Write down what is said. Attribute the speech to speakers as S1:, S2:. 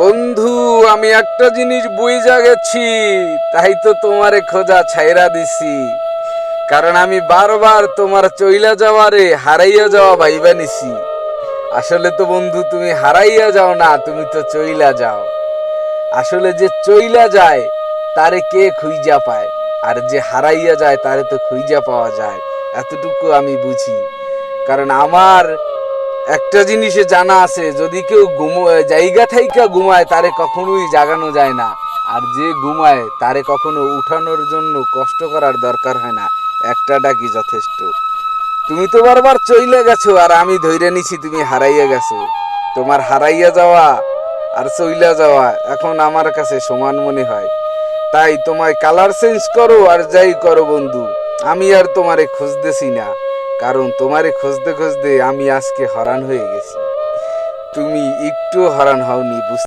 S1: বন্ধু, আমি একটা জিনিস বুইঝা গেছি, তাই তো তোমারে খোঁজা ছাইরা দিছি। কারণ আমি বারবার তোমার চইলা যাওয়ারে হারাইয়া যাওয়া ভাইবা নিছি। আসলে তো বন্ধু তুমি হারাইয়া যাও না, তুমি তো চইলা যাও। আসলে যে চইলা যায় তারে কে খুঁজা পায়, আর যে হারাইয়া যায় তারে তো খুঁজা পাওয়া যায়। এতটুকু আমি বুঝি। কারণ আমার একটা জিনিসে জানা আছে, যদি কেউ জায়গা থাইকা ঘুমায় তারে কখনোই জাগানো যায় না। আর যে ঘুমায় তারে কখনো উঠানোর জন্য কষ্ট করার দরকার হয় না, একটা ডাকি যথেষ্ট। তুমি তো বারবার চইলে গেছো আর আমি ধইরা নিছি তুমি হারাইয়া গেছো। তোমার হারাইয়া যাওয়া আর চইলা যাওয়া এখন আমার কাছে সমান মনে হয়। তাই তোমায় কালার চেঞ্জ করো আর যাই করো বন্ধু, আমি আর তোমারে খুঁজতেছি না। কারণ তোমারে খুঁজতে খুঁজতে আমি আজকে হরান হয়ে গেছি। তুমি একটুও হরান হওনি, বুঝতে